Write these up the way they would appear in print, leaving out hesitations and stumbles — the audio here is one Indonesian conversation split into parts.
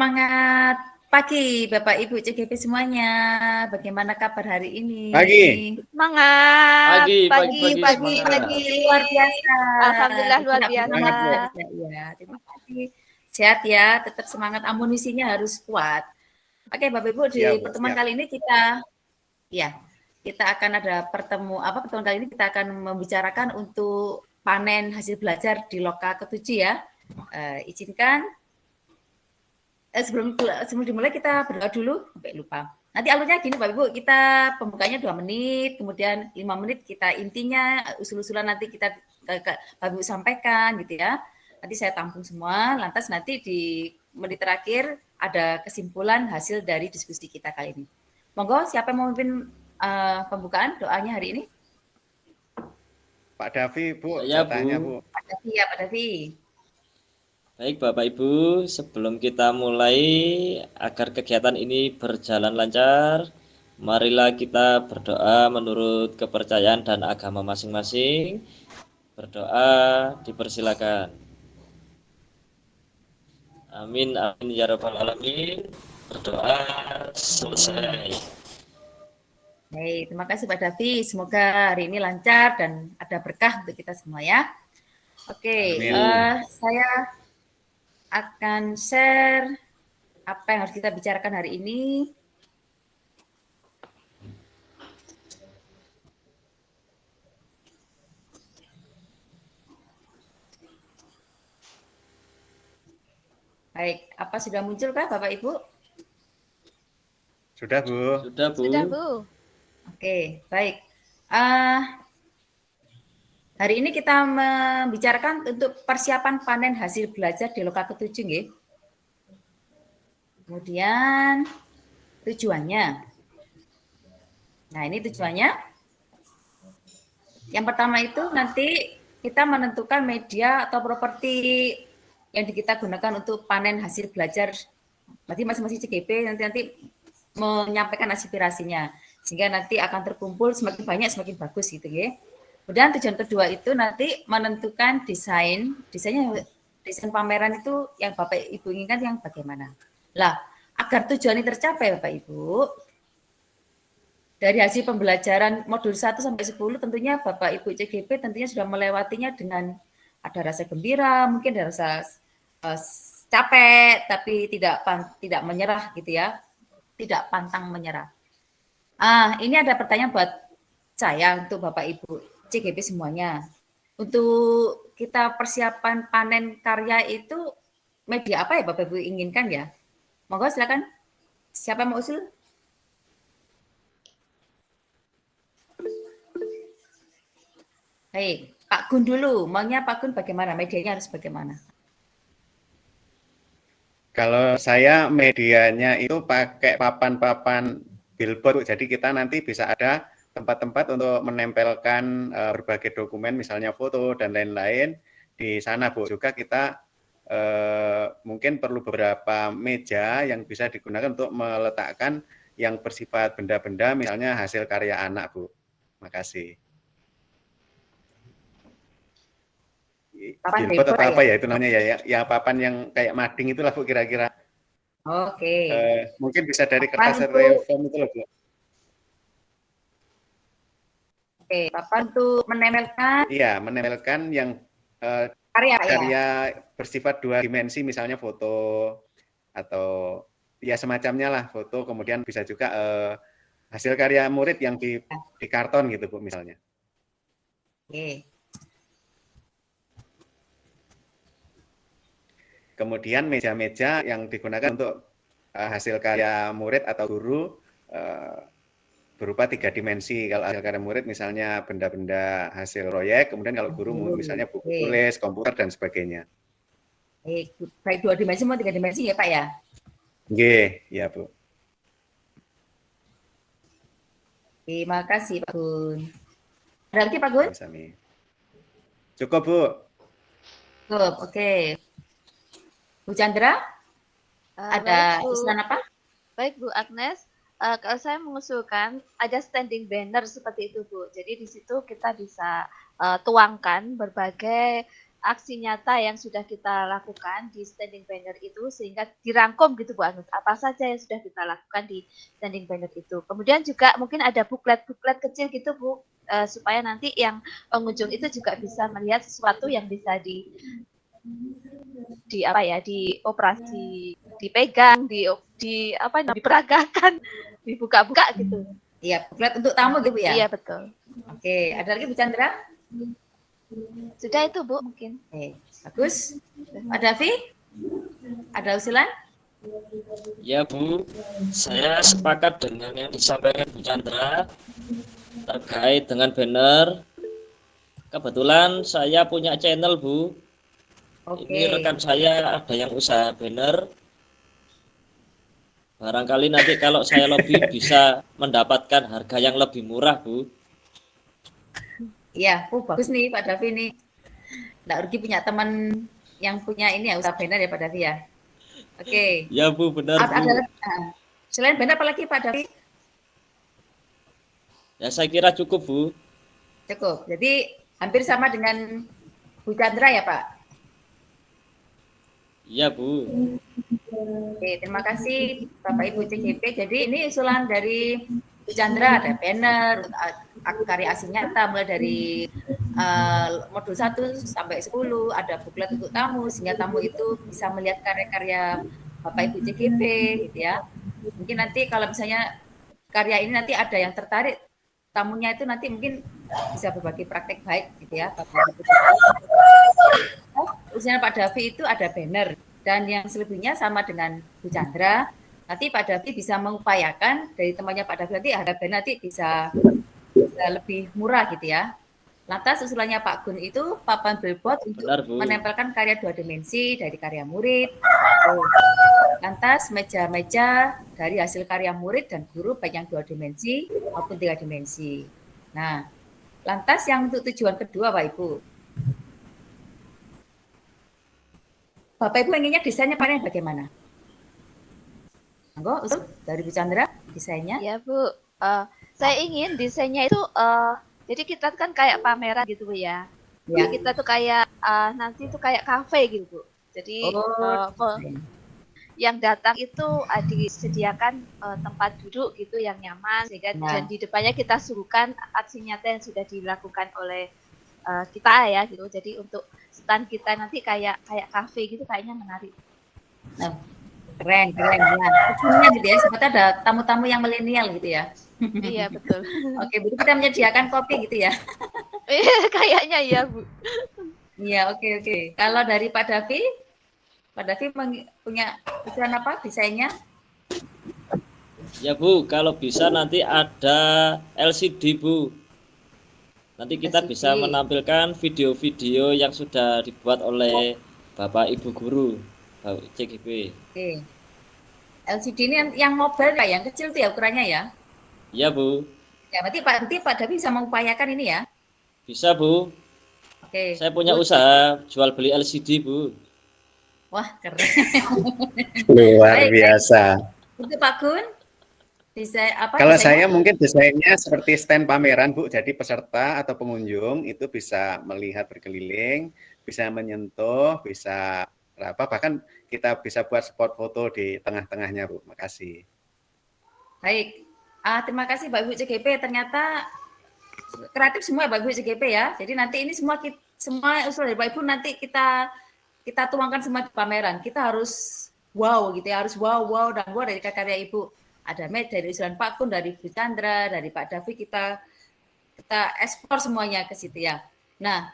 Semangat pagi Bapak Ibu CGP semuanya. Bagaimana kabar hari ini? Pagi. Semangat. Pagi. Luar biasa. Alhamdulillah luar biasa. Semangat, Bu. Ya, terima kasih. Sehat ya, tetap semangat, amunisinya harus kuat. Oke, Bapak Ibu, di pertemuan kali ini kita akan ada pertemuan kali ini kita akan membicarakan untuk panen hasil belajar di Loka ke-7 ya. Izinkan sebelum dimulai kita berdoa dulu, sampai lupa. Nanti alurnya gini Bapak Ibu, kita pembukanya 2 menit, kemudian 5 menit kita intinya, usul-usulan nanti kita Bapak Ibu sampaikan gitu ya. Nanti saya tampung semua, lantas nanti di menit terakhir ada kesimpulan hasil dari diskusi kita kali ini. Monggo, siapa yang mau memimpin pembukaan doanya hari ini? Pak Davi, Bu, saya tanya, Bu. Pak Davi ya, Pak Davi. Baik Bapak Ibu, sebelum kita mulai agar kegiatan ini berjalan lancar, marilah kita berdoa menurut kepercayaan dan agama masing-masing. Berdoa dipersilakan. Amin, amin ya rabbal alamin. Berdoa selesai. Baik, terima kasih Pak Davi. Semoga hari ini lancar dan ada berkah untuk kita semua ya. Oke, saya akan share apa yang harus kita bicarakan hari ini. Baik, apa sudah muncul kah Bapak Ibu? Sudah, Bu. Sudah, Bu. Oke, baik. Hari ini kita membicarakan untuk persiapan panen hasil belajar di Loka ke-7 nggih. Kemudian tujuannya. Nah, ini tujuannya. Yang pertama itu nanti kita menentukan media atau properti yang kita gunakan untuk panen hasil belajar. Berarti masing-masing CGP nanti menyampaikan aspirasinya. Sehingga nanti akan terkumpul semakin banyak semakin bagus gitu ya. Kemudian tujuan kedua itu nanti menentukan desain pameran itu yang Bapak Ibu inginkan yang bagaimana. Lah, agar tujuan ini tercapai Bapak Ibu, dari hasil pembelajaran modul 1 sampai 10 tentunya Bapak Ibu CGP tentunya sudah melewatinya dengan ada rasa gembira, mungkin ada rasa capek tapi tidak menyerah gitu ya. Tidak pantang menyerah. Ini ada pertanyaan buat saya untuk Bapak Ibu CGP semuanya. Untuk kita persiapan panen karya itu media apa ya Bapak Ibu inginkan ya? Monggo silakan. Siapa yang mau usul? Baik, Pak Gun dulu. Maunya Pak Gun bagaimana? Medianya harus bagaimana? Kalau saya medianya itu pakai papan-papan billboard, jadi kita nanti bisa ada tempat-tempat untuk menempelkan berbagai dokumen, misalnya foto dan lain-lain di sana, Bu. Juga kita mungkin perlu beberapa meja yang bisa digunakan untuk meletakkan yang bersifat benda-benda, misalnya hasil karya anak, Bu. Makasih. Billboard atau apa ya itu namanya ya papan yang kayak mading itulah Bu kira-kira. Oke. Mungkin bisa dari kertas reofoam itu loh Bu. Oke, papan untuk menempelkan. Iya, menempelkan yang karya bersifat 2 dimensi, misalnya foto atau ya semacamnya lah, foto, kemudian bisa juga hasil karya murid yang di karton gitu Bu misalnya. Oke. Kemudian meja-meja yang digunakan untuk hasil karya murid atau guru berupa 3 dimensi. Kalau hasil karya murid misalnya benda-benda hasil proyek, kemudian kalau guru misalnya buku tulis, komputer, dan sebagainya. Baik 2 dimensi mau 3 dimensi ya Pak ya? Nggih, ya Bu. Terima kasih Pak Gun. Ada lagi Pak Gun? Cukup Bu. Cukup, oke. Bu Chandra, ada usulan apa? Baik Bu Agnes, kalau saya mengusulkan ada standing banner seperti itu Bu. Jadi di situ kita bisa tuangkan berbagai aksi nyata yang sudah kita lakukan di standing banner itu sehingga dirangkum gitu Bu Anus. Apa saja yang sudah kita lakukan di standing banner itu. Kemudian juga mungkin ada buklet-buklet kecil gitu Bu, supaya nanti yang pengunjung itu juga bisa melihat sesuatu yang bisa di apa ya, di operasi, dipegang, di apa diperagakan, dibuka-buka gitu. Iya, buklet untuk tamu gitu ya. Iya betul. Oke, ada lagi Bu Chandra? Sudah itu Bu mungkin. Oke, bagus. Pak Davi? Ada usulan? Ya Bu, saya sepakat dengan yang disampaikan Bu Chandra terkait dengan banner. Kebetulan saya punya channel Bu. Oke. Ini rekan saya ada yang usaha banner. Barangkali nanti kalau saya lebih bisa mendapatkan harga yang lebih murah Bu. Iya, bagus nih Pak Davi nih. Nggak rugi punya teman yang punya ini ya usaha banner ya Pak Davi ya. Oke. Ya Bu, benar Bu. Selain banner apa lagi Pak Davi? Ya saya kira cukup Bu. Cukup. Jadi hampir sama dengan Bu Chandra ya Pak. Iya Bu. Oke, terima kasih Bapak Ibu CGP. Jadi ini usulan dari Bu Chandra, ada banner, karya asli nyata mulai dari modul 1 sampai 10, ada buklet untuk tamu sehingga tamu itu bisa melihat karya-karya Bapak Ibu CGP gitu ya. Mungkin nanti kalau misalnya karya ini nanti ada yang tertarik, tamunya itu nanti mungkin bisa berbagi praktek baik gitu ya Bapak Ibu CGP. Usulan Pak Davi itu ada banner dan yang selebihnya sama dengan Bu Chandra. Nanti Pak Davi bisa mengupayakan dari temannya Pak Davi nanti harga banner nanti bisa lebih murah gitu ya. Lantas usulannya Pak Gun itu papan billboard untuk menempelkan karya 2 dimensi dari karya murid. Lantas meja-meja dari hasil karya murid dan guru baik yang 2 dimensi maupun 3 dimensi. Nah, lantas yang untuk tujuan kedua Pak Ibu. Bapak Ibu inginnya desainnya paling bagaimana? Monggo, usul dari Bu Chandra desainnya. Ya Bu, saya ingin desainnya itu jadi kita kan kayak pameran gitu Bu ya. Ya. Jadi kita tuh kayak nanti tuh kayak kafe gitu Bu. Jadi yang datang itu disediakan tempat duduk gitu yang nyaman sehingga dan di depannya kita suguhkan aksi nyata yang sudah dilakukan oleh kita ya gitu. Jadi untuk stand kita nanti kayak kafe gitu kayaknya menarik. Nah, keren ya. Khususnya gitu ya, seperti ada tamu-tamu yang milenial gitu ya. Iya betul. Oke, Bu, kita menyediakan kopi gitu ya. Kayaknya iya Bu. Iya, oke. Kalau dari Pak Davi punya usulan apa desainnya? Ya Bu, kalau bisa nanti ada LCD Bu. Nanti kita bisa menampilkan video-video yang sudah dibuat oleh Bapak Ibu Guru CGP. Oke. LCD ini yang mobile ya, yang kecil tuh ya ukurannya ya? Iya Bu. Ya, berarti Pak Davi bisa mengupayakan ini ya? Bisa Bu. Oke. Saya punya usaha jual beli LCD Bu. Wah, keren. Luar biasa. Untuk Pak Gun? Kalau saya mungkin desainnya seperti stand pameran Bu, jadi peserta atau pengunjung itu bisa melihat berkeliling, bisa menyentuh, bisa bahkan kita bisa buat spot foto di tengah-tengahnya Bu. Makasih. Baik, terima kasih Bapak Ibu CGP. Ternyata kreatif semua Bapak Ibu CGP ya. Jadi nanti ini semua usul dari Bapak Ibu nanti kita tuangkan semua di pameran. Kita harus wow gitu ya, harus wow dan wow dari karya Ibu. Ada dari usulan Pak Kun, dari Bu Chandra, dari Pak Davi, kita ekspor semuanya ke situ ya. Nah,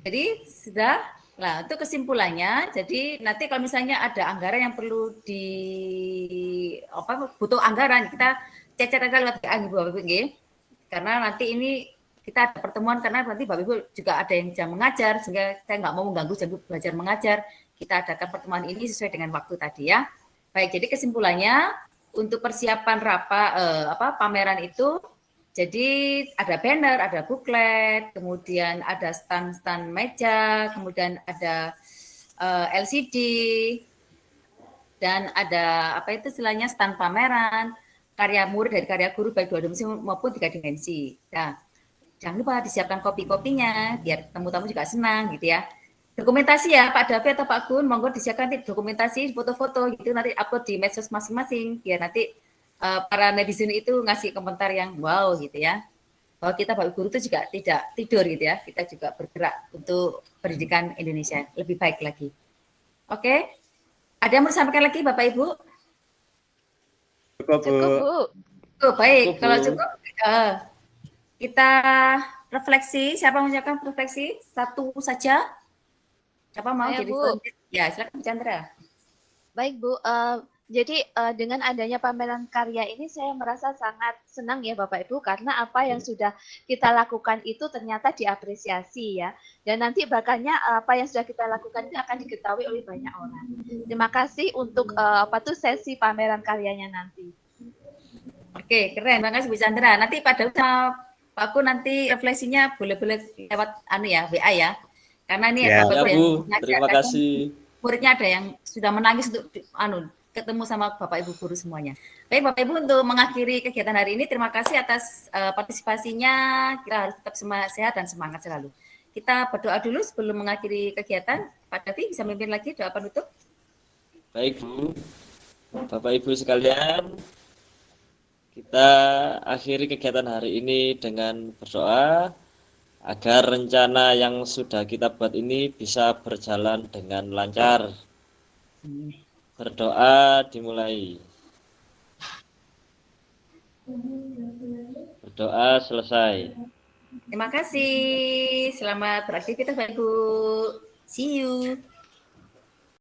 jadi sudah, nah itu kesimpulannya. Jadi nanti kalau misalnya ada anggaran yang perlu butuh anggaran, kita cecer lewat Bapak Ibu, karena nanti ini kita ada pertemuan karena nanti Bapak Ibu juga ada yang jam mengajar, sehingga saya nggak mau mengganggu jam belajar mengajar. Kita adakan pertemuan ini sesuai dengan waktu tadi ya. Baik, jadi kesimpulannya untuk persiapan pameran itu, jadi ada banner, ada buklet, kemudian ada stand meja, kemudian ada LCD, dan ada istilahnya stand pameran, karya murid dari karya guru baik 2 dimensi maupun 3 dimensi. Nah, jangan lupa disiapkan kopi-kopinya biar tamu-tamu juga senang gitu ya. Dokumentasi ya Pak Davi atau Pak Gun, monggo disiapkan nanti dokumentasi foto-foto gitu nanti upload di medsos masing-masing biar nanti para netizen itu ngasih komentar yang wow gitu ya. Bahwa kita Bapak Guru itu juga tidak tidur gitu ya, kita juga bergerak untuk pendidikan Indonesia lebih baik lagi. Oke, ada yang mau disampaikan lagi Bapak Ibu? Cukup, Bu. Cukup, Bu. Oh, baik, Cukup, kalau Bu. cukup kita refleksi. Siapa yang mengucapkan refleksi? Satu saja. Siapa mau Saya, jadi Bu. volunteer? Ya, silakan Bu Chandra. Baik, Bu. Jadi dengan adanya pameran karya ini saya merasa sangat senang ya Bapak Ibu karena apa yang sudah kita lakukan itu ternyata diapresiasi ya. Dan nanti bahkannya apa yang sudah kita lakukan itu akan diketahui oleh banyak orang. Terima kasih untuk sesi pameran karyanya nanti. Oke, keren. Terima kasih Bu Chandra. Nanti Pak Daud sama Pak Gun nanti refleksinya boleh-boleh lewat WA ya. Karena ini Ya. Bapak Ya, Ibu Bu. yang Terima ngajar, kasih. muridnya ada yang sudah menangis untuk ketemu sama Bapak Ibu guru semuanya. Baik Bapak Ibu, untuk mengakhiri kegiatan hari ini terima kasih atas partisipasinya. Kita harus tetap sehat dan semangat selalu. Kita berdoa dulu sebelum mengakhiri kegiatan. Pak Davi bisa memimpin lagi doa penutup. Baik, Bu. Bapak Ibu sekalian, kita akhiri kegiatan hari ini dengan berdoa agar rencana yang sudah kita buat ini bisa berjalan dengan lancar. Berdoa dimulai. Berdoa selesai. Terima kasih. Selamat beraktivitas Bapak Ibu. See you.